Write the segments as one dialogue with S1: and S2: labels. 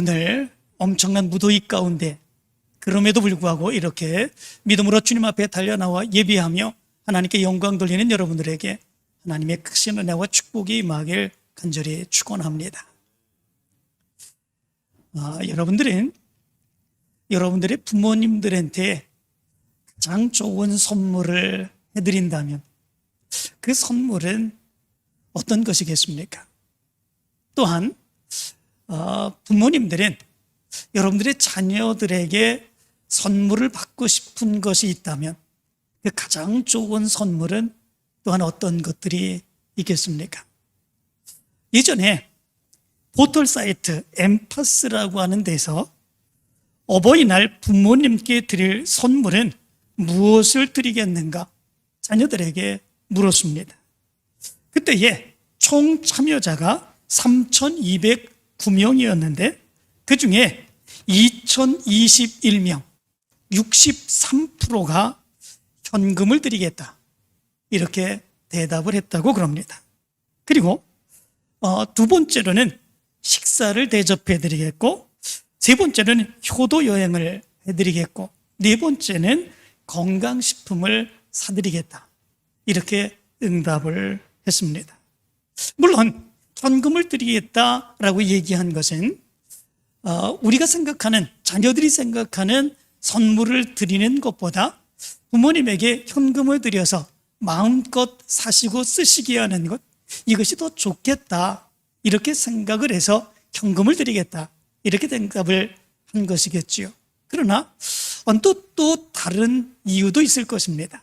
S1: 오늘 엄청난 무더위 가운데 그럼에도 불구하고 이렇게 믿음으로 주님 앞에 달려나와 예비하며 하나님께 영광 돌리는 여러분들에게 하나님의 크신 은혜와 축복이 임하길 간절히 축원합니다. 여러분들은 여러분들의 부모님들한테 가장 좋은 선물을 해드린다면 그 선물은 어떤 것이겠습니까? 또한 부모님들은 여러분들의 자녀들에게 선물을 받고 싶은 것이 있다면 그 가장 좋은 선물은 또한 어떤 것들이 있겠습니까? 예전에 포털 사이트 엠파스라고 하는 데서 어버이날 부모님께 드릴 선물은 무엇을 드리겠는가 자녀들에게 물었습니다. 그때에 총 참여자가 3,209명이었는데 그 중에 2,021명 63%가 현금을 드리겠다 이렇게 대답을 했다고 그럽니다. 그리고 두 번째로는 식사를 대접해 드리겠고, 세 번째는 효도 여행을 해드리겠고, 네 번째는 건강식품을 사드리겠다 이렇게 응답을 했습니다. 물론 현금을 드리겠다라고 얘기한 것은 우리가 생각하는, 자녀들이 생각하는 선물을 드리는 것보다 부모님에게 현금을 드려서 마음껏 사시고 쓰시게 하는 것, 이것이 더 좋겠다 이렇게 생각을 해서 현금을 드리겠다 이렇게 대답을 한 것이겠지요. 그러나 언뜻 또 다른 이유도 있을 것입니다.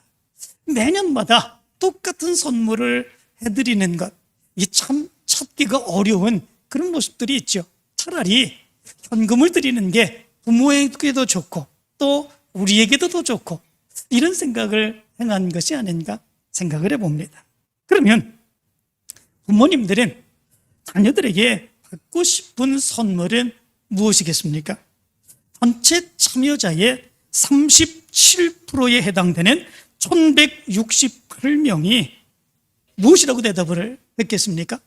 S1: 매년마다 똑같은 선물을 해드리는 것, 이 참 찾기가 어려운 그런 모습들이 있죠. 차라리 현금을 드리는 게 부모에게도 좋고 또 우리에게도 더 좋고 이런 생각을 행한 것이 아닌가 생각을 해봅니다. 그러면 부모님들은 자녀들에게 받고 싶은 선물은 무엇이겠습니까? 전체 참여자의 37%에 해당되는 1,168명이 무엇이라고 대답을 했겠습니까?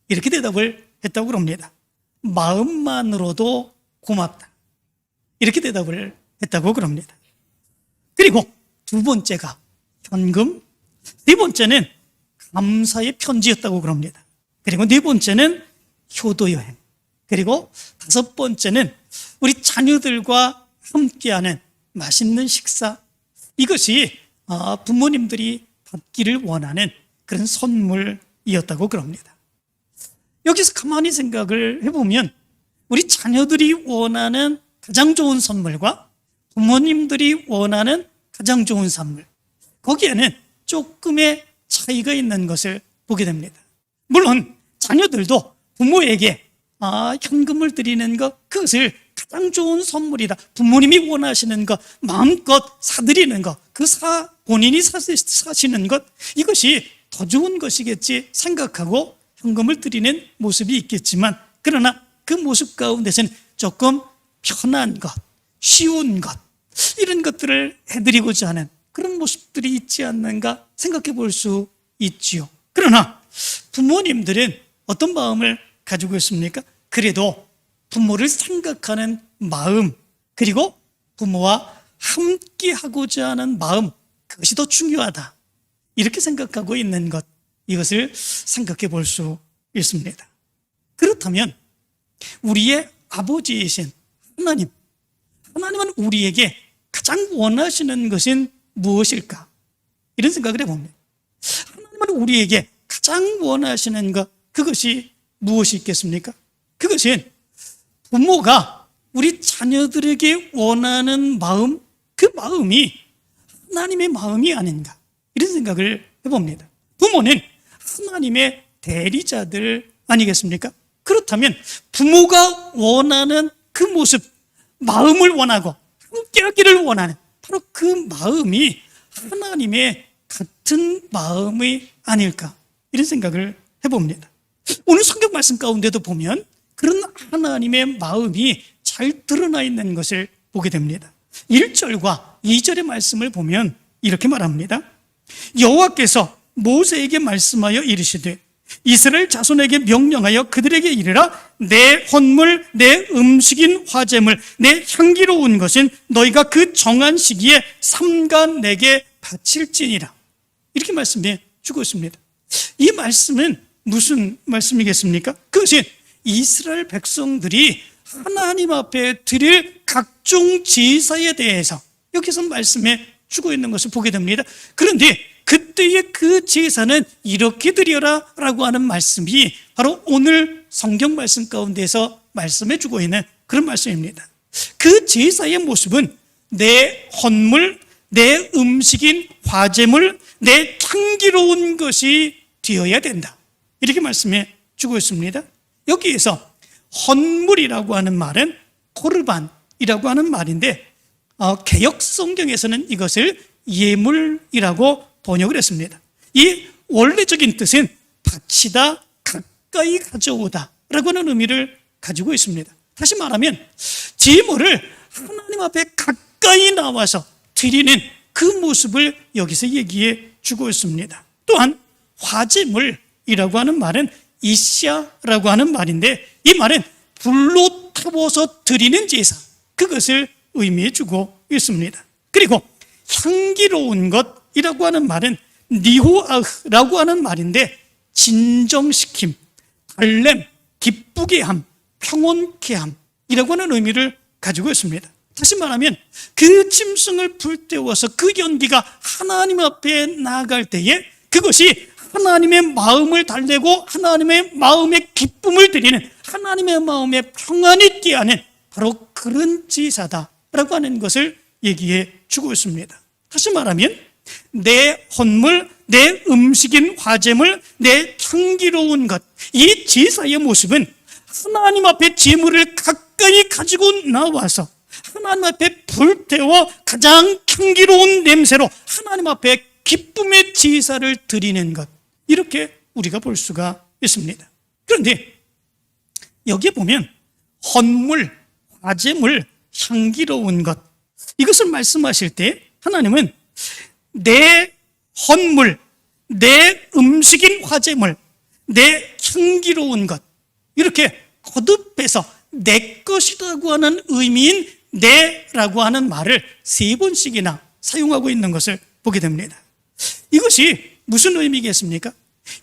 S1: 이렇게 대답을 했다고 합니다. 마음만으로도 고맙다 이렇게 대답을 했다고 그럽니다. 그리고 두 번째가 현금, 네 번째는 감사의 편지였다고 그럽니다. 그리고 네 번째는 효도여행, 그리고 다섯 번째는 우리 자녀들과 함께하는 맛있는 식사, 이것이 부모님들이 받기를 원하는 그런 선물이었다고 그럽니다. 여기서 가만히 생각을 해보면 우리 자녀들이 원하는 가장 좋은 선물과 부모님들이 원하는 가장 좋은 선물, 거기에는 조금의 차이가 있는 것을 보게 됩니다. 물론 자녀들도 부모에게 현금을 드리는 것, 그것을 가장 좋은 선물이다, 부모님이 원하시는 것 마음껏 사드리는 것, 본인이 사시는 것, 이것이 더 좋은 것이겠지 생각하고 현금을 드리는 모습이 있겠지만, 그러나 그 모습 가운데서는 조금 편한 것, 쉬운 것, 이런 것들을 해드리고자 하는 그런 모습들이 있지 않는가 생각해 볼 수 있지요. 그러나 부모님들은 어떤 마음을 가지고 있습니까? 그래도 부모를 생각하는 마음, 그리고 부모와 함께 하고자 하는 마음, 그것이 더 중요하다 이렇게 생각하고 있는 것, 이것을 생각해 볼 수 있습니다. 그렇다면 우리의 아버지이신 하나님은 우리에게 가장 원하시는 것은 무엇일까? 이런 생각을 해봅니다. 하나님은 우리에게 가장 원하시는 것, 그것이 무엇이 있겠습니까? 그것은 부모가 우리 자녀들에게 원하는 마음, 그 마음이 하나님의 마음이 아닌가 이런 생각을 해봅니다. 부모는 하나님의 대리자들 아니겠습니까? 그렇다면 부모가 원하는 그 모습, 마음을 원하고 함께하기를 원하는 바로 그 마음이 하나님의 같은 마음이 아닐까 이런 생각을 해봅니다. 오늘 성경 말씀 가운데도 보면 그런 하나님의 마음이 잘 드러나 있는 것을 보게 됩니다. 1절과 2절의 말씀을 보면 이렇게 말합니다. 여호와께서 모세에게 말씀하여 이르시되 이스라엘 자손에게 명령하여 그들에게 이르라 내 헌물, 내 음식인 화제물, 내 향기로운 것은 너희가 그 정한 시기에 삼가 내게 바칠지니라. 이렇게 말씀해 주고 있습니다. 이 말씀은 무슨 말씀이겠습니까? 그것은 이스라엘 백성들이 하나님 앞에 드릴 각종 제사에 대해서 여기서 말씀해 주고 있는 것을 보게 됩니다. 그런데 그때의 그 제사는 이렇게 드려라 라고 하는 말씀이 바로 오늘 성경 말씀 가운데서 말씀해 주고 있는 그런 말씀입니다. 그 제사의 모습은 내 헌물, 내 음식인 화제물, 내 향기로운 것이 되어야 된다. 이렇게 말씀해 주고 있습니다. 여기에서 헌물이라고 하는 말은 코르반이라고 하는 말인데 개역 성경에서는 이것을 예물이라고 번역을 했습니다. 이 원래적인 뜻은 바치다, 가까이 가져오다 라고 하는 의미를 가지고 있습니다. 다시 말하면 제물을 하나님 앞에 가까이 나와서 드리는 그 모습을 여기서 얘기해 주고 있습니다. 또한 화제물이라고 하는 말은 이샤라고 하는 말인데 이 말은 불로 태워서 드리는 제사, 그것을 의미해 주고 있습니다. 그리고 향기로운 것이라고 하는 말은 니호아흐라고 하는 말인데 진정시킴, 달램, 기쁘게 함, 평온케 함이라고 하는 의미를 가지고 있습니다. 다시 말하면 그 짐승을 불태워서 그 연기가 하나님 앞에 나아갈 때에 그것이 하나님의 마음을 달래고 하나님의 마음의 기쁨을 드리는, 하나님의 마음에 평안이 있게 하는 바로 그런 제사다라고 하는 것을 얘기해 주고 있습니다. 다시 말하면 내 헌물, 내 음식인 화제물, 내 향기로운 것, 이 제사의 모습은 하나님 앞에 제물을 가까이 가지고 나와서 하나님 앞에 불태워 가장 향기로운 냄새로 하나님 앞에 기쁨의 제사를 드리는 것, 이렇게 우리가 볼 수가 있습니다. 그런데 여기에 보면 헌물, 화제물, 향기로운 것, 이것을 말씀하실 때 하나님은 내 헌물, 내 음식인 화제물, 내 향기로운 것, 이렇게 거듭해서 내 것이라고 하는 의미인 내라고 하는 말을 3번씩이나 사용하고 있는 것을 보게 됩니다. 이것이 무슨 의미겠습니까?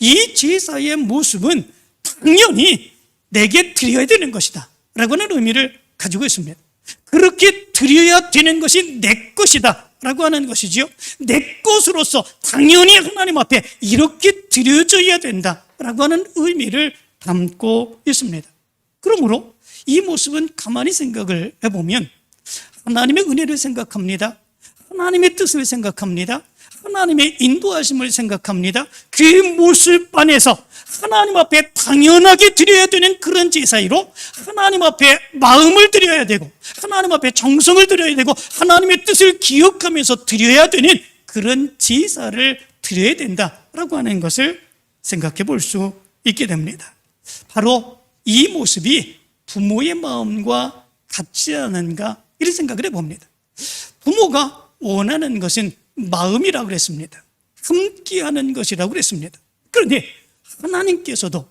S1: 이 제사의 모습은 당연히 내게 드려야 되는 것이다 라고 하는 의미를 가지고 있습니다. 그렇게 드려야 되는 것이 내 것이다 라고 하는 것이지요. 내 것으로서 당연히 하나님 앞에 이렇게 드려져야 된다 라고 하는 의미를 담고 있습니다. 그러므로 이 모습은 가만히 생각을 해보면 하나님의 은혜를 생각합니다. 하나님의 뜻을 생각합니다. 하나님의 인도하심을 생각합니다. 그 모습 안에서 하나님 앞에 당연하게 드려야 되는 그런 제사이로 하나님 앞에 마음을 드려야 되고 하나님 앞에 정성을 드려야 되고 하나님의 뜻을 기억하면서 드려야 되는 그런 제사를 드려야 된다라고 하는 것을 생각해 볼 수 있게 됩니다. 바로 이 모습이 부모의 마음과 같지 않은가 이런 생각을 해봅니다. 부모가 원하는 것은 마음이라고 그랬습니다. 함께하는 것이라고 그랬습니다. 그런데 하나님께서도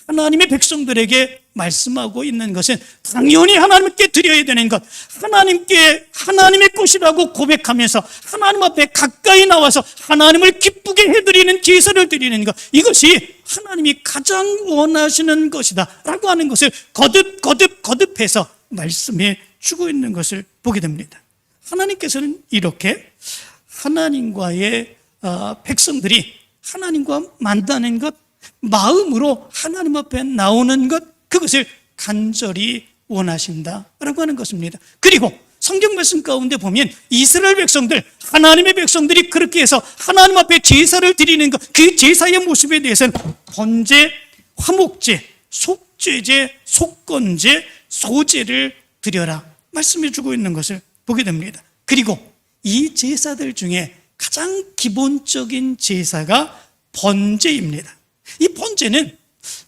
S1: 하나님의 백성들에게 말씀하고 있는 것은 당연히 하나님께 드려야 되는 것, 하나님께 하나님의 것이라고 고백하면서 하나님 앞에 가까이 나와서 하나님을 기쁘게 해드리는 제사를 드리는 것, 이것이 하나님이 가장 원하시는 것이다 라고 하는 것을 거듭해서 말씀해 주고 있는 것을 보게 됩니다. 하나님께서는 이렇게 하나님과의 백성들이 하나님과 만나는 것, 마음으로 하나님 앞에 나오는 것, 그것을 간절히 원하신다라고 하는 것입니다. 그리고 성경 말씀 가운데 보면 이스라엘 백성들, 하나님의 백성들이 그렇게 해서 하나님 앞에 제사를 드리는 것, 그 제사의 모습에 대해서는 번제, 화목제, 속죄제, 속건제, 소제를 드려라 말씀해 주고 있는 것을 보게 됩니다. 그리고 이 제사들 중에 가장 기본적인 제사가 번제입니다. 이 번제는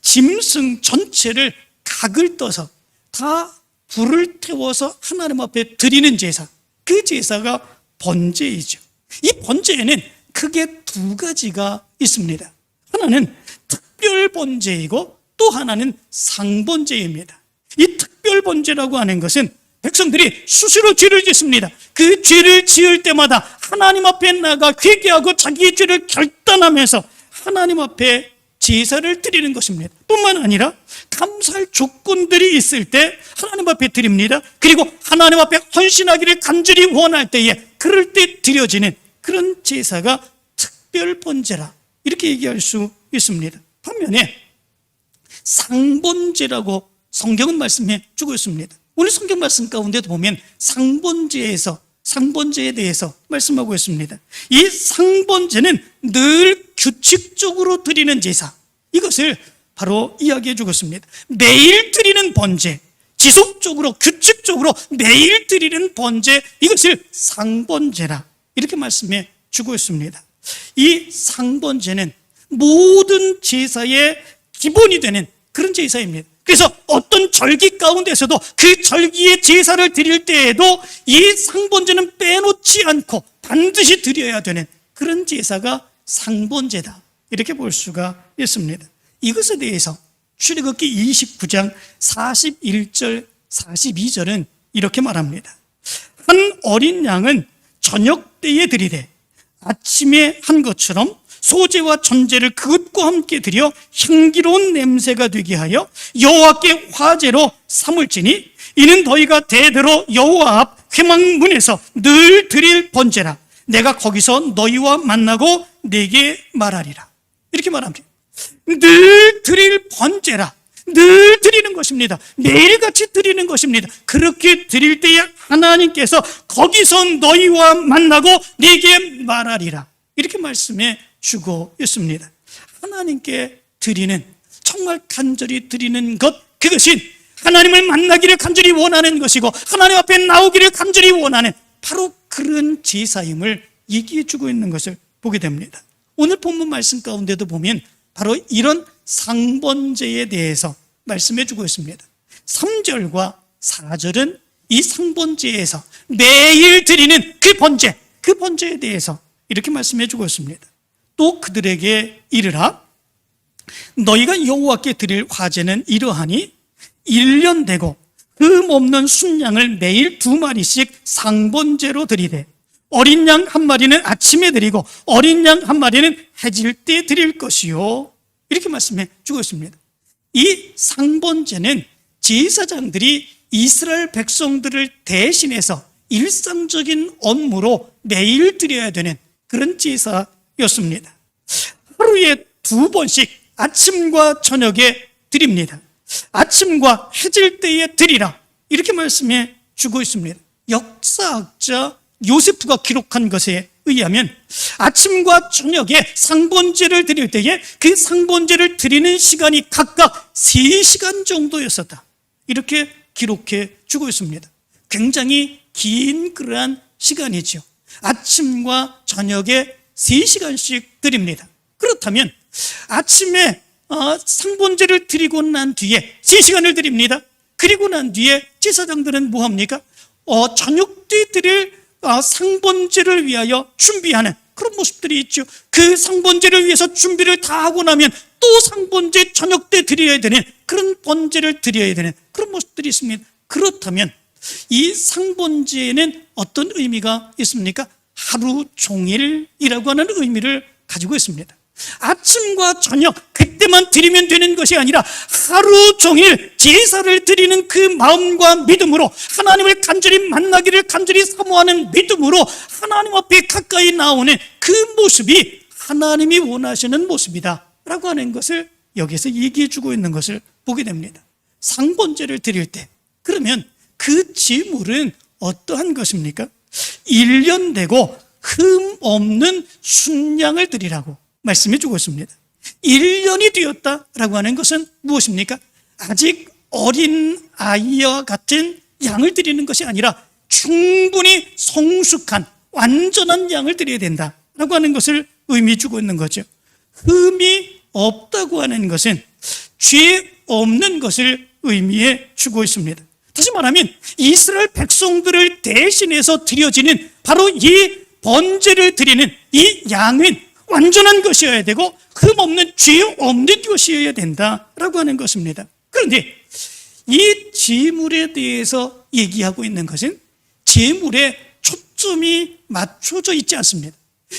S1: 짐승 전체를 각을 떠서 다 불을 태워서 하나님 앞에 드리는 제사, 그 제사가 번제이죠. 이 번제에는 크게 2가지가 있습니다. 하나는 특별 번제이고 또 또 하나는 상번제입니다. 이 특별번제라고 하는 것은 백성들이 수시로 죄를 짓습니다. 그 죄를 지을 때마다 하나님 앞에 나가 회개하고 자기의 죄를 결단하면서 하나님 앞에 제사를 드리는 것입니다. 뿐만 아니라 감사할 조건들이 있을 때 하나님 앞에 드립니다. 그리고 하나님 앞에 헌신하기를 간절히 원할 때에 그럴 때 드려지는 그런 제사가 특별번제라 이렇게 얘기할 수 있습니다. 반면에 상번제라고 성경은 말씀해 주고 있습니다. 오늘 성경 말씀 가운데도 보면 상번제에 대해서 말씀하고 있습니다. 이 상번제는 늘 규칙적으로 드리는 제사, 이것을 바로 이야기해 주고 있습니다. 매일 드리는 번제, 지속적으로 규칙적으로 매일 드리는 번제, 이것을 상번제라 이렇게 말씀해 주고 있습니다. 이 상번제는 모든 제사의 기본이 되는 그런 제사입니다. 그래서 어떤 절기 가운데서도 그 절기의 제사를 드릴 때에도 이 상번제는 빼놓지 않고 반드시 드려야 되는 그런 제사가 상번제다 이렇게 볼 수가 있습니다. 이것에 대해서 출애굽기 29장 41절 42절은 이렇게 말합니다. 한 어린 양은 저녁 때에 드리되 아침에 한 것처럼 소제와 전제를 그것과 함께 드려 향기로운 냄새가 되게 하여 여호와께 화제로 삼을지니 이는 너희가 대대로 여호와 앞 회막문에서 늘 드릴 번제라. 내가 거기서 너희와 만나고 내게 말하리라. 이렇게 말합니다. 늘 드릴 번제라. 늘 드리는 것입니다. 매일같이 드리는 것입니다. 그렇게 드릴 때에 하나님께서 거기서 너희와 만나고 네게 말하리라 이렇게 말씀해 주고 있습니다. 하나님께 드리는, 정말 간절히 드리는 것, 그것이 하나님을 만나기를 간절히 원하는 것이고 하나님 앞에 나오기를 간절히 원하는 바로 그런 제사임을 얘기해 주고 있는 것을 보게 됩니다. 오늘 본문 말씀 가운데도 보면 바로 이런 상번제에 대해서 말씀해 주고 있습니다. 3절과 4절은 이 상번제에서 매일 드리는 그 번제에 대해서 이렇게 말씀해 주고 있습니다. 또 그들에게 이르라. 너희가 여호와께 드릴 화제는 이러하니 1년 되고 흠 없는 순양을 매일 2마리씩 상번제로 드리되 어린 양 한 마리는 아침에 드리고 어린 양 한 마리는 해질 때 드릴 것이요 이렇게 말씀해 주고 있습니다. 이 상번제는 제사장들이 이스라엘 백성들을 대신해서 일상적인 업무로 매일 드려야 되는 그런 제사였습니다. 하루에 2번씩 아침과 저녁에 드립니다. 아침과 해질 때에 드리라 이렇게 말씀해 주고 있습니다. 역사학자 요세프가 기록한 것에 의하면 아침과 저녁에 상번제를 드릴 때에 그 상번제를 드리는 시간이 각각 3시간 정도였었다 이렇게 기록해 주고 있습니다. 굉장히 긴 그러한 시간이죠. 아침과 저녁에 3시간씩 드립니다. 그렇다면 아침에 상번제를 드리고 난 뒤에 3시간을 드립니다. 그리고 난 뒤에 제사장들은 뭐합니까? 저녁 때 드릴 상번제를 위하여 준비하는 그런 모습들이 있죠. 그 상번제를 위해서 준비를 다 하고 나면 또 상번제 저녁 때 드려야 되는 그런 번제를 드려야 되는 그런 모습들이 있습니다. 그렇다면 이 상번제에는 어떤 의미가 있습니까? 하루 종일이라고 하는 의미를 가지고 있습니다. 아침과 저녁 그때만 드리면 되는 것이 아니라 하루 종일 제사를 드리는 그 마음과 믿음으로 하나님을 간절히 만나기를 간절히 사모하는 믿음으로 하나님 앞에 가까이 나오는 그 모습이 하나님이 원하시는 모습이다 라고 하는 것을 여기서 얘기해 주고 있는 것을 보게 됩니다. 상번제를 드릴 때 그러면 그 제물은 어떠한 것입니까? 1년 되고 흠 없는 순양을 드리라고 말씀해 주고 있습니다. 1년이 되었다라고 하는 것은 무엇입니까? 아직 어린 아이와 같은 양을 드리는 것이 아니라 충분히 성숙한 완전한 양을 드려야 된다라고 하는 것을 의미해 주고 있는 거죠. 흠이 없다고 하는 것은 죄 없는 것을 의미해 주고 있습니다. 다시 말하면 이스라엘 백성들을 대신해서 드려지는 바로 이 번제를 드리는 이 양은 완전한 것이어야 되고 흠 없는 죄 없는 것이어야 된다라고 하는 것입니다. 그런데 이 제물에 대해서 얘기하고 있는 것은 제물에 초점이 맞춰져 있지 않습니다.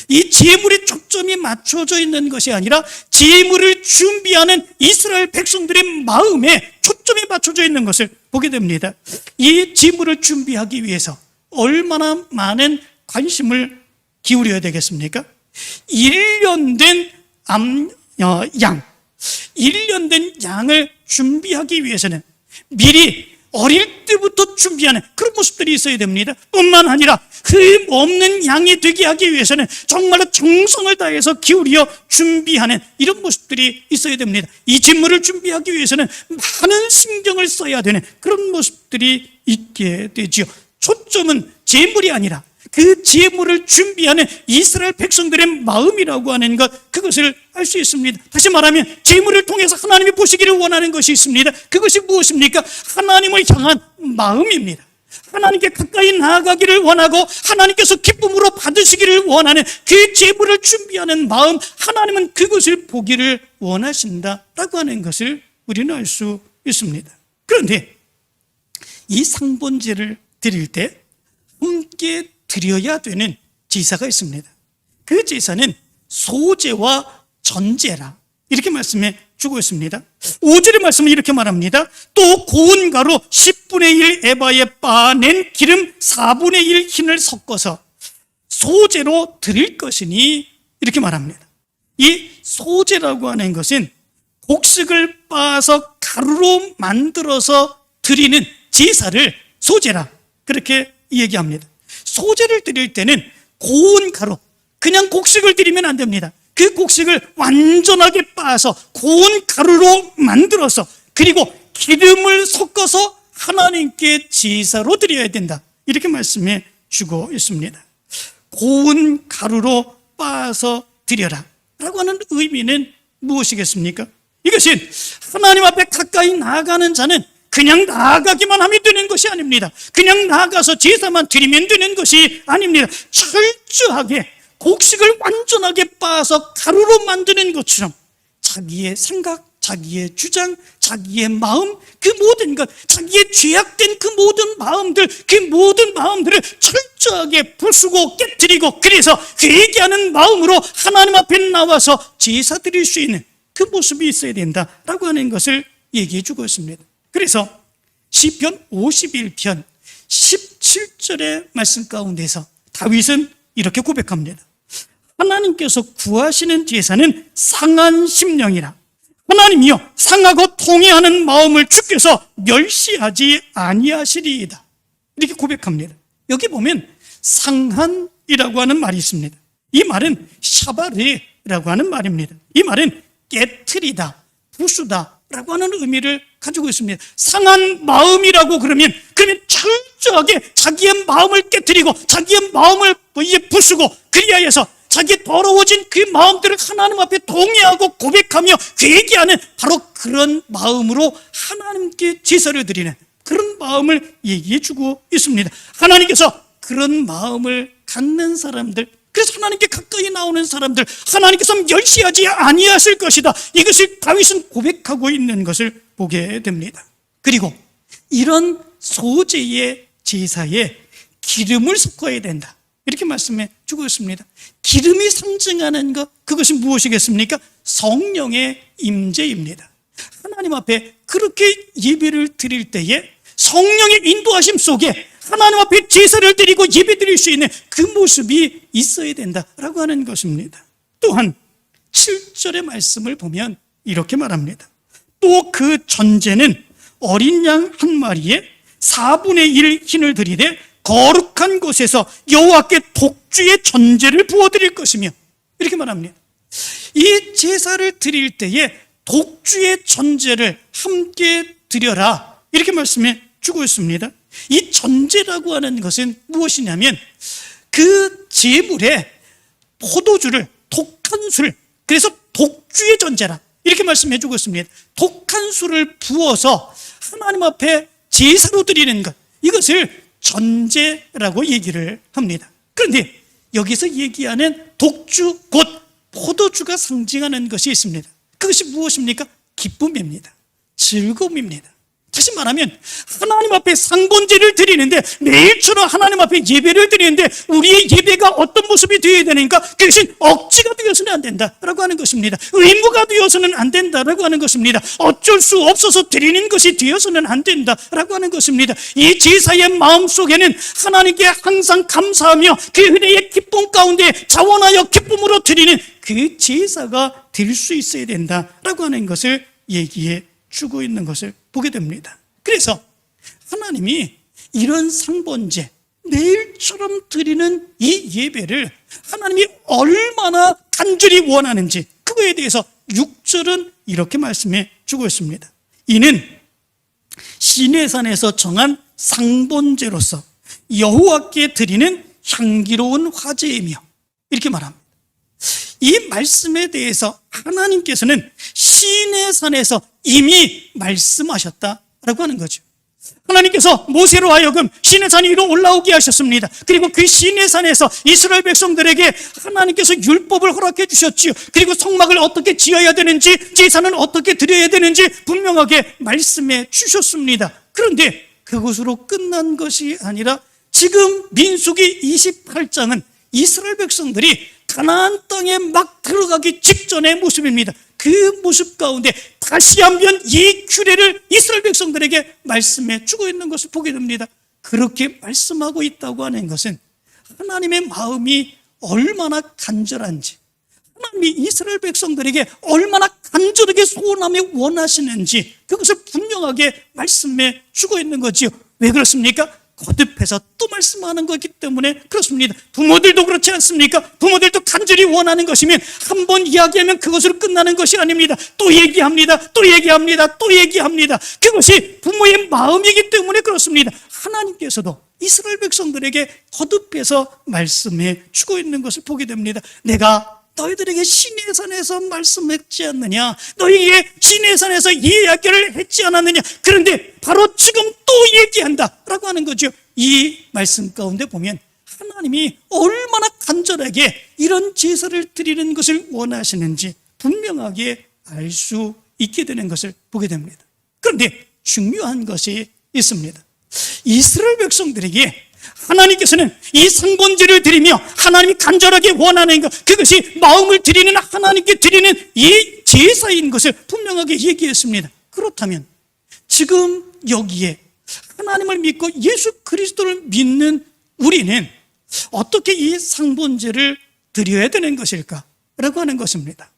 S1: 이 제물에 초점이 맞춰져 있는 것이 아니라 제물을 준비하는 이스라엘 백성들의 마음에 초점이 맞춰져 있는 것을 보게 됩니다. 이 제물을 준비하기 위해서 얼마나 많은 관심을 기울여야 되겠습니까? 1년 된 양, 1년 된 양을 준비하기 위해서는 미리 어릴 때부터 준비하는 그런 모습들이 있어야 됩니다. 뿐만 아니라 흠 없는 양이 되게 하기 위해서는 정말로 정성을 다해서 기울여 준비하는 이런 모습들이 있어야 됩니다. 이 제물을 준비하기 위해서는 많은 신경을 써야 되는 그런 모습들이 있게 되지요. 초점은 제물이 아니라 그 제물을 준비하는 이스라엘 백성들의 마음이라고 하는 것, 그것을 알 수 있습니다. 다시 말하면 제물을 통해서 하나님이 보시기를 원하는 것이 있습니다. 그것이 무엇입니까? 하나님을 향한 마음입니다. 하나님께 가까이 나아가기를 원하고 하나님께서 기쁨으로 받으시기를 원하는 그 제물을 준비하는 마음, 하나님은 그것을 보기를 원하신다라고 하는 것을 우리는 알 수 있습니다. 그런데 이 상번제를 드릴 때 함께 드려야 되는 제사가 있습니다. 그 제사는 소제와 전제라 이렇게 말씀해 주고 있습니다. 5절의 말씀은 이렇게 말합니다. 또 고운 가루 10분의 1 에바에 빻아낸 기름 4분의 1 흰을 섞어서 소제로 드릴 것이니 이렇게 말합니다. 이 소제라고 하는 것은 곡식을 빻아서 가루로 만들어서 드리는 제사를 소제라 그렇게 얘기합니다. 소제를 드릴 때는 고운 가루, 그냥 곡식을 드리면 안 됩니다. 그 곡식을 완전하게 빻아서 고운 가루로 만들어서 그리고 기름을 섞어서 하나님께 제사로 드려야 된다 이렇게 말씀해 주고 있습니다. 고운 가루로 빻아서 드려라 라고 하는 의미는 무엇이겠습니까? 이것은 하나님 앞에 가까이 나아가는 자는 그냥 나아가기만 하면 되는 것이 아닙니다. 그냥 나아가서 제사만 드리면 되는 것이 아닙니다. 철저하게 곡식을 완전하게 빻아서 가루로 만드는 것처럼 자기의 생각, 자기의 주장, 자기의 마음, 그 모든 것, 자기의 죄악된 그 모든 마음들, 그 모든 마음들을 철저하게 부수고 깨뜨리고 그래서 회개하는 마음으로 하나님 앞에 나와서 제사 드릴 수 있는 그 모습이 있어야 된다라고 하는 것을 얘기해 주고 있습니다. 그래서 시편 51편 17절의 말씀 가운데서 다윗은 이렇게 고백합니다. 하나님께서 구하시는 제사는 상한 심령이라. 하나님이여 상하고 통회하는 마음을 주께서 멸시하지 아니하시리이다. 이렇게 고백합니다. 여기 보면 상한이라고 하는 말이 있습니다. 이 말은 샤바르라고 하는 말입니다. 이 말은 깨트리다, 부수다 라고 하는 의미를 가지고 있습니다. 상한 마음이라고 그러면 철저하게 자기의 마음을 깨트리고 자기의 마음을 부수고 그리하여서 자기 더러워진 그 마음들을 하나님 앞에 동의하고 고백하며 회개하는 바로 그런 마음으로 하나님께 제사를 드리는 그런 마음을 얘기해 주고 있습니다. 하나님께서 그런 마음을 갖는 사람들, 그래서 하나님께 가까이 나오는 사람들 하나님께서 멸시하지 아니하실 것이다, 이것을 다윗은 고백하고 있는 것을 보게 됩니다. 그리고 이런 소제의 제사에 기름을 섞어야 된다 이렇게 말씀해 주고 있습니다. 기름이 상징하는 것, 그것이 무엇이겠습니까? 성령의 임재입니다. 하나님 앞에 그렇게 예배를 드릴 때에 성령의 인도하심 속에 하나님 앞에 제사를 드리고 예배 드릴 수 있는 그 모습이 있어야 된다라고 하는 것입니다. 또한 7절의 말씀을 보면 이렇게 말합니다. 또 그 전제는 어린 양 한 마리에 4분의 1 흰을 드리되 거룩한 곳에서 여호와께 독주의 전제를 부어드릴 것이며 이렇게 말합니다. 이 제사를 드릴 때에 독주의 전제를 함께 드려라 이렇게 말씀해 주고 있습니다. 이 전제라고 하는 것은 무엇이냐면 그 제물에 포도주를, 독한 술, 그래서 독주의 전제라 이렇게 말씀해 주고 있습니다. 독한 술을 부어서 하나님 앞에 제사로 드리는 것, 이것을 전제라고 얘기를 합니다. 그런데 여기서 얘기하는 독주 곧 포도주가 상징하는 것이 있습니다. 그것이 무엇입니까? 기쁨입니다. 즐거움입니다. 다시 말하면 하나님 앞에 상번제를 드리는데, 매일처럼 하나님 앞에 예배를 드리는데 우리의 예배가 어떤 모습이 되어야 되니까 그것이 억지가 되어서는 안 된다라고 하는 것입니다. 의무가 되어서는 안 된다라고 하는 것입니다. 어쩔 수 없어서 드리는 것이 되어서는 안 된다라고 하는 것입니다. 이 제사의 마음속에는 하나님께 항상 감사하며 그 은혜의 기쁨 가운데 자원하여 기쁨으로 드리는 그 제사가 될 수 있어야 된다라고 하는 것을 얘기해 주고 있는 것을 보게 됩니다. 그래서 하나님이 이런 상번제, 매일처럼 드리는 이 예배를 하나님이 얼마나 간절히 원하는지, 그거에 대해서 6절은 이렇게 말씀해 주고 있습니다. 이는 시내산에서 정한 상번제로서 여호와께 드리는 향기로운 화제이며, 이렇게 말합니다. 이 말씀에 대해서 하나님께서는 시내산에서 이미 말씀하셨다라고 하는 거죠. 하나님께서 모세로 하여금 시내산 위로 올라오게 하셨습니다. 그리고 그 시내산에서 이스라엘 백성들에게 하나님께서 율법을 허락해 주셨지요. 그리고 성막을 어떻게 지어야 되는지, 제사는 어떻게 드려야 되는지 분명하게 말씀해 주셨습니다. 그런데 그것으로 끝난 것이 아니라 지금 민수기 28장은 이스라엘 백성들이 가나안 땅에 막 들어가기 직전의 모습입니다. 그 모습 가운데 다시 한번 이 규례를 이스라엘 백성들에게 말씀해 주고 있는 것을 보게 됩니다. 그렇게 말씀하고 있다고 하는 것은 하나님의 마음이 얼마나 간절한지, 하나님이 이스라엘 백성들에게 얼마나 간절하게 소원하며 원하시는지 그것을 분명하게 말씀해 주고 있는 거지요. 왜 그렇습니까? 거듭해서 또 말씀하는 거기 때문에 그렇습니다. 부모들도 그렇지 않습니까? 부모들도 간절히 원하는 것이면 한 번 이야기하면 그것으로 끝나는 것이 아닙니다. 또 얘기합니다. 또 얘기합니다. 또 얘기합니다. 그것이 부모의 마음이기 때문에 그렇습니다. 하나님께서도 이스라엘 백성들에게 거듭해서 말씀해 주고 있는 것을 보게 됩니다. 내가 너희들에게 시내산에서 말씀했지 않느냐? 너희에게 시내산에서 이 이야기를 했지 않았느냐? 그런데 바로 지금 또 얘기한다라고 하는 거죠. 이 말씀 가운데 보면 하나님이 얼마나 간절하게 이런 제사를 드리는 것을 원하시는지 분명하게 알 수 있게 되는 것을 보게 됩니다. 그런데 중요한 것이 있습니다. 이스라엘 백성들에게 하나님께서는 이 상번제를 드리며 하나님이 간절하게 원하는 것, 그것이 마음을 드리는, 하나님께 드리는 이 제사인 것을 분명하게 얘기했습니다. 그렇다면 지금 여기에 하나님을 믿고 예수 그리스도를 믿는 우리는 어떻게 이 상번제를 드려야 되는 것일까라고 하는 것입니다.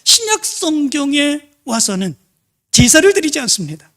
S1: 신약 성경에 와서는 제사를 드리지 않습니다.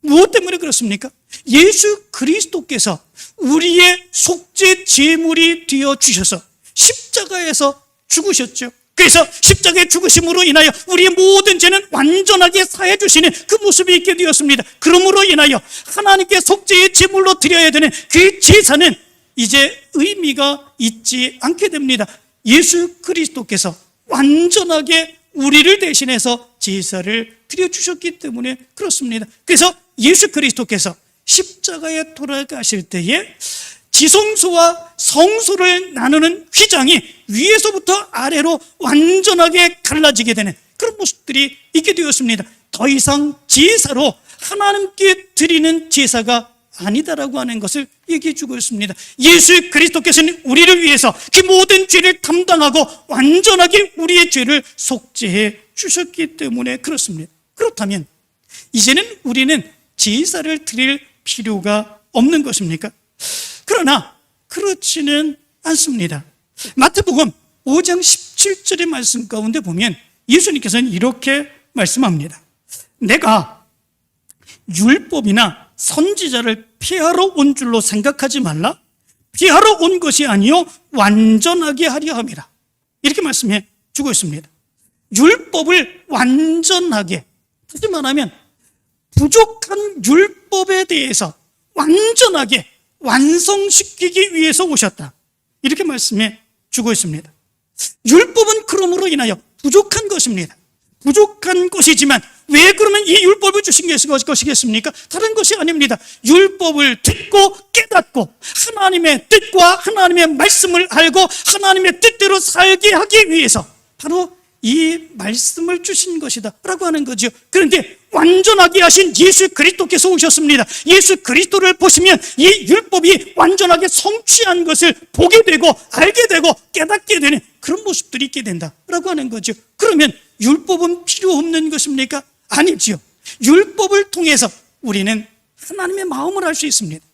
S1: 무엇 때문에 그렇습니까? 예수 그리스도께서 우리의 속죄 제물이 되어 주셔서 십자가에서 죽으셨죠. 그래서 십자가의 죽으심으로 인하여 우리의 모든 죄는 완전하게 사해 주시는 그 모습이 있게 되었습니다. 그러므로 인하여 하나님께 속죄의 제물로 드려야 되는 그 제사는 이제 의미가 있지 않게 됩니다. 예수 그리스도께서 완전하게 우리를 대신해서 제사를 드려주셨기 때문에 그렇습니다. 그래서 예수 그리스도께서 십자가에 돌아가실 때에 지성소와 성소를 나누는 휘장이 위에서부터 아래로 완전하게 갈라지게 되는 그런 모습들이 있게 되었습니다. 더 이상 제사로 하나님께 드리는 제사가 아니다라고 하는 것을 얘기해 주고 있습니다. 예수 그리스도께서는 우리를 위해서 그 모든 죄를 담당하고 완전하게 우리의 죄를 속죄해 주셨기 때문에 그렇습니다. 그렇다면 이제는 우리는 제사를 드릴 필요가 없는 것입니까? 그러나 그렇지는 않습니다. 마태복음 5장 17절의 말씀 가운데 보면 예수님께서는 이렇게 말씀합니다. 내가 율법이나 선지자를 폐하러 온 줄로 생각하지 말라. 폐하러 온 것이 아니요 완전하게 하려 함이라. 이렇게 말씀해 주고 있습니다. 율법을 완전하게, 다시 말하면 부족한 율법에 대해서 완전하게 완성시키기 위해서 오셨다. 이렇게 말씀해 주고 있습니다. 율법은 그러므로 인하여 부족한 것입니다. 부족한 것이지만 왜 그러면 이 율법을 주신 것이겠습니까? 다른 것이 아닙니다. 율법을 듣고 깨닫고 하나님의 뜻과 하나님의 말씀을 알고 하나님의 뜻대로 살게 하기 위해서 바로 이 말씀을 주신 것이다 라고 하는 거죠. 그런데 완전하게 하신 예수 그리스도께서 오셨습니다. 예수 그리스도를 보시면 이 율법이 완전하게 성취한 것을 보게 되고 알게 되고 깨닫게 되는 그런 모습들이 있게 된다라고 하는 거죠. 그러면 율법은 필요 없는 것입니까? 아니지요. 율법을 통해서 우리는 하나님의 마음을 알 수 있습니다.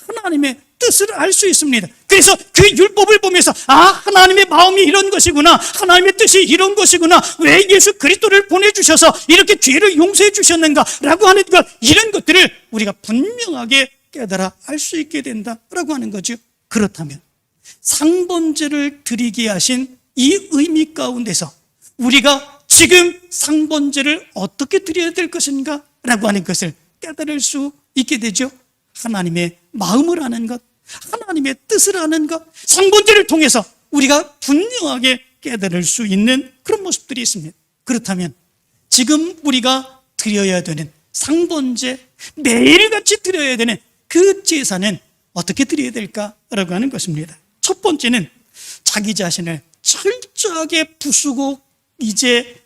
S1: 하나님의 뜻을 알 수 있습니다. 그래서 그 율법을 보면서 하나님의 마음이 이런 것이구나, 하나님의 뜻이 이런 것이구나, 왜 예수 그리스도를 보내주셔서 이렇게 죄를 용서해 주셨는가 라고 하는 것, 이런 것들을 우리가 분명하게 깨달아 알 수 있게 된다라고 하는 거죠. 그렇다면 상번제를 드리게 하신 이 의미 가운데서 우리가 지금 상번제를 어떻게 드려야 될 것인가 라고 하는 것을 깨달을 수 있게 되죠. 하나님의 마음을 아는 것, 하나님의 뜻을 아는 것, 상번제를 통해서 우리가 분명하게 깨달을 수 있는 그런 모습들이 있습니다. 그렇다면 지금 우리가 드려야 되는 상번제, 매일같이 드려야 되는 그 제사는 어떻게 드려야 될까라고 하는 것입니다. 첫 번째는 자기 자신을 철저하게 부수고 이제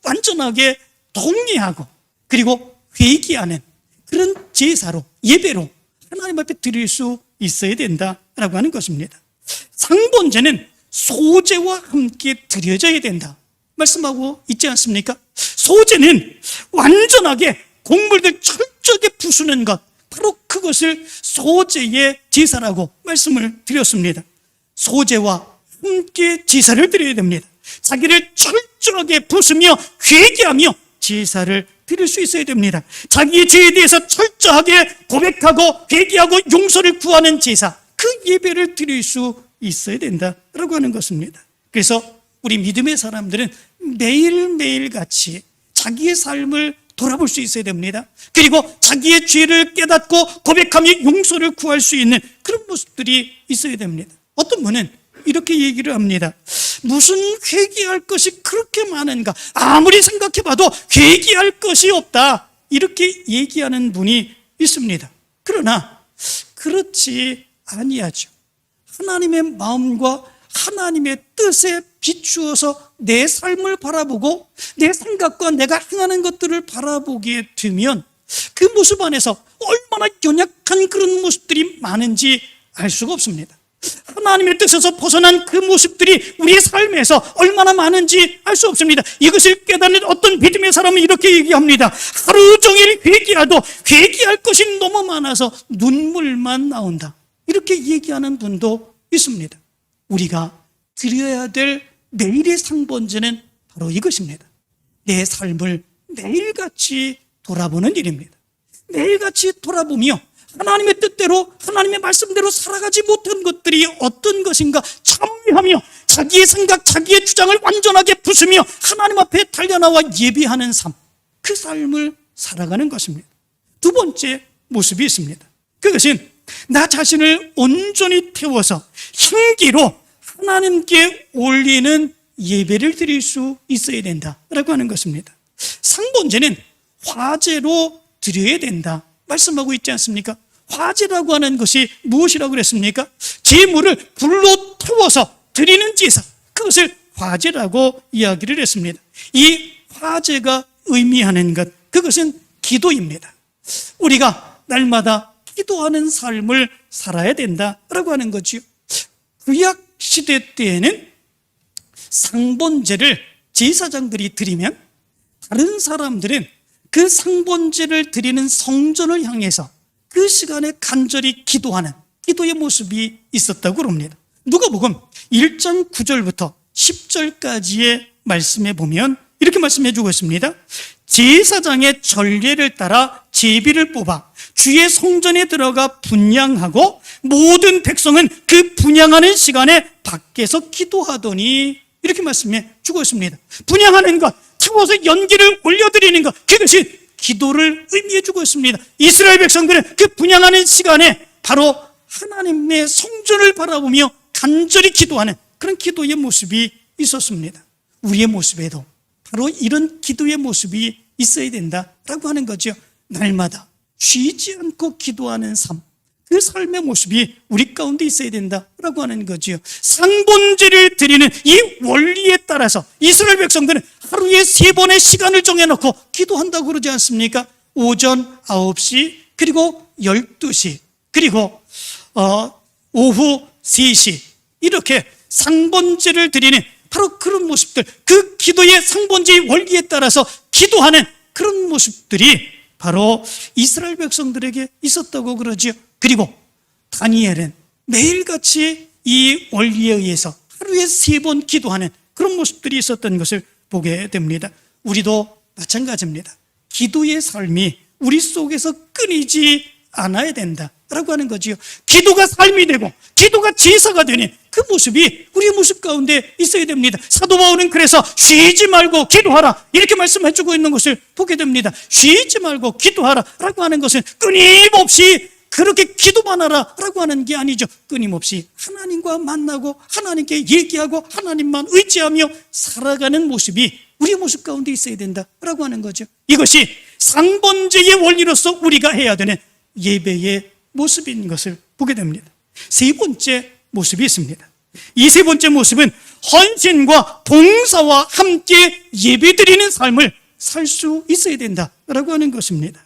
S1: 완전하게 동의하고 그리고 회개하는 그런 제사로, 예배로 하나님 앞에 드릴 수 있어야 된다라고 하는 것입니다. 상번제는 소제와 함께 드려져야 된다 말씀하고 있지 않습니까? 소제는 완전하게 곡물들 철저하게 부수는 것, 바로 그것을 소제의 제사라고 말씀을 드렸습니다. 소제와 함께 제사를 드려야 됩니다. 자기를 철저하게 부수며 회개하며 제사를 드릴 수 있어야 됩니다. 자기의 죄에 대해서 철저하게 고백하고 회개하고 용서를 구하는 제사, 그 예배를 드릴 수 있어야 된다라고 하는 것입니다. 그래서 우리 믿음의 사람들은 매일매일 같이 자기의 삶을 돌아볼 수 있어야 됩니다. 그리고 자기의 죄를 깨닫고 고백하며 용서를 구할 수 있는 그런 모습들이 있어야 됩니다. 어떤 분은 이렇게 얘기를 합니다. 무슨 회개할 것이 그렇게 많은가? 아무리 생각해봐도 회개할 것이 없다. 이렇게 얘기하는 분이 있습니다. 그러나 그렇지 아니하죠. 하나님의 마음과 하나님의 뜻에 비추어서 내 삶을 바라보고 내 생각과 내가 행하는 것들을 바라보게 되면 그 모습 안에서 얼마나 연약한 그런 모습들이 많은지 알 수가 없습니다. 하나님의 뜻에서 벗어난 그 모습들이 우리의 삶에서 얼마나 많은지 알 수 없습니다. 이것을 깨닫는 어떤 믿음의 사람은 이렇게 얘기합니다. 하루 종일 회개해도 회개할 것이 너무 많아서 눈물만 나온다. 이렇게 얘기하는 분도 있습니다. 우리가 드려야 될 매일의 상번제는 바로 이것입니다. 내 삶을 매일같이 돌아보는 일입니다. 매일같이 돌아보며 하나님의 뜻대로 하나님의 말씀대로 살아가지 못한 것들이 어떤 것인가 참회하며 자기의 생각, 자기의 주장을 완전하게 부수며 하나님 앞에 달려나와 예배하는 삶, 그 삶을 살아가는 것입니다. 두 번째 모습이 있습니다. 그것은 나 자신을 온전히 태워서 힘기로 하나님께 올리는 예배를 드릴 수 있어야 된다라고 하는 것입니다. 상번제는 화제로 드려야 된다 말씀하고 있지 않습니까? 화제라고 하는 것이 무엇이라고 그랬습니까? 제물을 불로 태워서 드리는 제사, 그것을 화제라고 이야기를 했습니다. 이 화제가 의미하는 것, 그것은 기도입니다. 우리가 날마다 기도하는 삶을 살아야 된다라고 하는 거지요. 구약 시대 때에는 상번제를 제사장들이 드리면 다른 사람들은 그 상번제를 드리는 성전을 향해서 그 시간에 간절히 기도하는 기도의 모습이 있었다고 합니다. 누가복음 1장 9절부터 10절까지의 말씀에 보면 이렇게 말씀해 주고 있습니다. 제사장의 전례를 따라 제비를 뽑아 주의 성전에 들어가 분향하고 모든 백성은 그 분향하는 시간에 밖에서 기도하더니 이렇게 말씀해 주고 있습니다. 분향하는 것, 태워서 연기를 올려드리는 것, 그것이 기도를 의미해 주고 있습니다. 이스라엘 백성들은 그 분향하는 시간에 바로 하나님의 성전을 바라보며 간절히 기도하는 그런 기도의 모습이 있었습니다. 우리의 모습에도 바로 이런 기도의 모습이 있어야 된다라고 하는 거죠. 날마다 쉬지 않고 기도하는 삶, 그 삶의 모습이 우리 가운데 있어야 된다라고 하는 거지요. 상번제를 드리는 이 원리에 따라서 이스라엘 백성들은 하루에 3번의 시간을 정해놓고 기도한다고 그러지 않습니까? 오전 9시, 그리고 12시, 그리고 오후 3시, 이렇게 상번제를 드리는 바로 그런 모습들, 그 기도의 상번제의 원리에 따라서 기도하는 그런 모습들이 바로 이스라엘 백성들에게 있었다고 그러죠. 그리고 다니엘은 매일같이 이 원리에 의해서 하루에 3번 기도하는 그런 모습들이 있었던 것을 보게 됩니다. 우리도 마찬가지입니다. 기도의 삶이 우리 속에서 끊이지 않아야 된다라고 하는 거지요. 기도가 삶이 되고 기도가 제사가 되는 그 모습이 우리의 모습 가운데 있어야 됩니다. 사도 바울은 그래서 쉬지 말고 기도하라 이렇게 말씀해주고 있는 것을 보게 됩니다. 쉬지 말고 기도하라 라고 하는 것은 끊임없이 그렇게 기도만 하라라고 하는 게 아니죠. 끊임없이 하나님과 만나고 하나님께 얘기하고 하나님만 의지하며 살아가는 모습이 우리의 모습 가운데 있어야 된다라고 하는 거죠. 이것이 상번제의 원리로서 우리가 해야 되는 예배의 모습인 것을 보게 됩니다. 3번째 모습이 있습니다. 이 3번째 모습은 헌신과 봉사와 함께 예배드리는 삶을 살 수 있어야 된다라고 하는 것입니다.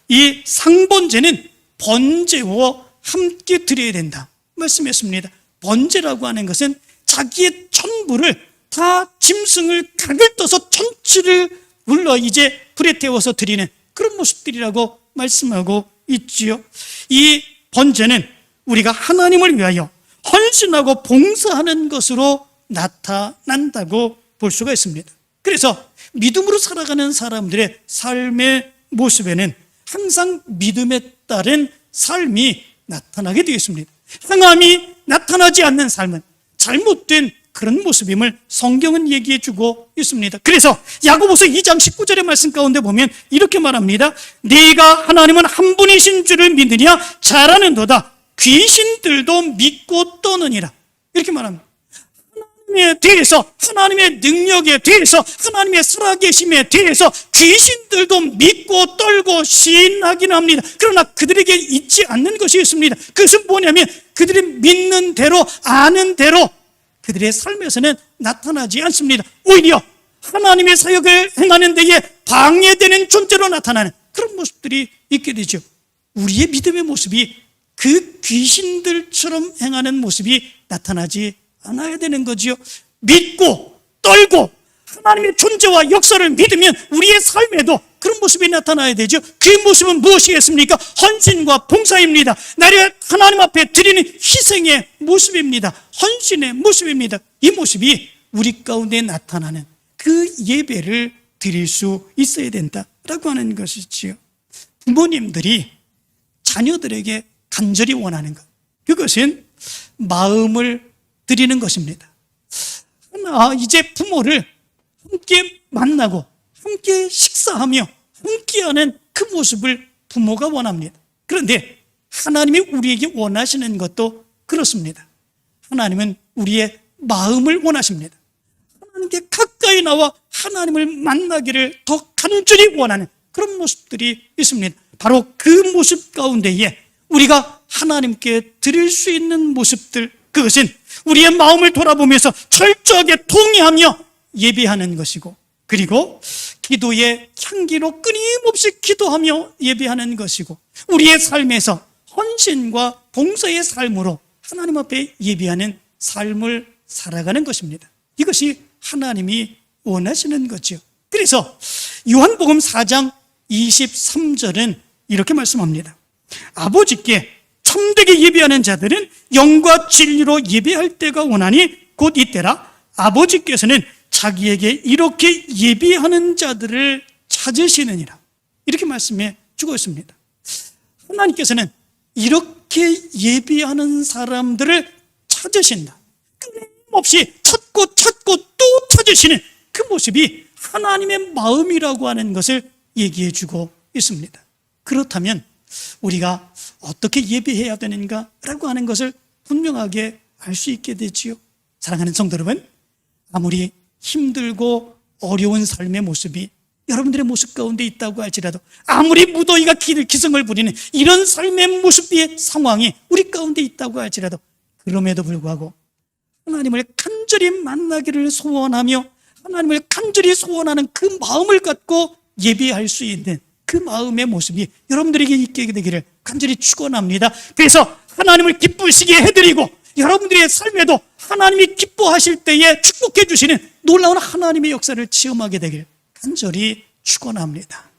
S1: 이 상번제는 번제와 함께 드려야 된다 말씀했습니다. 번제라고 하는 것은 자기의 전부를 다 짐승을 각을 떠서 전체를 물러 이제 불에 태워서 드리는 그런 모습들이라고 말씀하고 있지요. 이 번제는 우리가 하나님을 위하여 헌신하고 봉사하는 것으로 나타난다고 볼 수가 있습니다. 그래서 믿음으로 살아가는 사람들의 삶의 모습에는 항상 믿음에 따른 삶이 나타나게 되겠습니다. 행함이 나타나지 않는 삶은 잘못된 그런 모습임을 성경은 얘기해 주고 있습니다. 그래서 야고보서 2장 19절의 말씀 가운데 보면 이렇게 말합니다. 네가 하나님은 한 분이신 줄을 믿느냐 잘하는도다. 귀신들도 믿고 떠느니라. 이렇게 말합니다. 하나님에 대해서, 하나님의 능력에 대해서, 하나님의 살아계심에 대해서 귀신들도 믿고 떨고 시인하긴 합니다. 그러나 그들에게 있지 않는 것이 있습니다. 그것은 뭐냐면 그들이 믿는 대로 아는 대로 그들의 삶에서는 나타나지 않습니다. 오히려 하나님의 사역을 행하는 데에 방해되는 존재로 나타나는 그런 모습들이 있게 되죠. 우리의 믿음의 모습이 그 귀신들처럼 행하는 모습이 나타나지 않아야 되는 거지요. 믿고 떨고 하나님의 존재와 역사를 믿으면 우리의 삶에도 그런 모습이 나타나야 되죠. 그 모습은 무엇이겠습니까? 헌신과 봉사입니다. 나를 하나님 앞에 드리는 희생의 모습입니다. 헌신의 모습입니다. 이 모습이 우리 가운데 나타나는 그 예배를 드릴 수 있어야 된다라고 하는 것이지요. 부모님들이 자녀들에게 간절히 원하는 것, 그것은 마음을 드리는 것입니다. 이제 부모를 함께 만나고 함께 식사하며 함께하는 그 모습을 부모가 원합니다. 그런데 하나님이 우리에게 원하시는 것도 그렇습니다. 하나님은 우리의 마음을 원하십니다. 하나님께 가까이 나와 하나님을 만나기를 더 간절히 원하는 그런 모습들이 있습니다. 바로 그 모습 가운데에 우리가 하나님께 드릴 수 있는 모습들, 그것은 우리의 마음을 돌아보면서 철저하게 통회하며 예배하는 것이고, 그리고 기도의 향기로 끊임없이 기도하며 예배하는 것이고, 우리의 삶에서 헌신과 봉사의 삶으로 하나님 앞에 예배하는 삶을 살아가는 것입니다. 이것이 하나님이 원하시는 거죠. 그래서 요한복음 4장 23절은 이렇게 말씀합니다. 아버지께 참되게 예배하는 자들은 영과 진리로 예배할 때가 오나니 곧 이때라. 아버지께서는 자기에게 이렇게 예배하는 자들을 찾으시느니라. 이렇게 말씀해 주고 있습니다. 하나님께서는 이렇게 예배하는 사람들을 찾으신다. 끊임없이 찾고 또 찾으시는 그 모습이 하나님의 마음이라고 하는 것을 얘기해 주고 있습니다. 그렇다면 우리가 어떻게 예배해야 되는가라고 하는 것을 분명하게 알 수 있게 되지요. 사랑하는 성도 여러분, 아무리 힘들고 어려운 삶의 모습이 여러분들의 모습 가운데 있다고 할지라도, 아무리 무더위가 기승을 부리는 이런 삶의 모습의 상황이 우리 가운데 있다고 할지라도, 그럼에도 불구하고 하나님을 간절히 만나기를 소원하며 하나님을 간절히 소원하는 그 마음을 갖고 예배할 수 있는 그 마음의 모습이 여러분들에게 있게 되기를 간절히 축원합니다. 그래서 하나님을 기쁘시게 해드리고 여러분들의 삶에도 하나님이 기뻐하실 때에 축복해 주시는 놀라운 하나님의 역사를 체험하게 되길 간절히 축원합니다.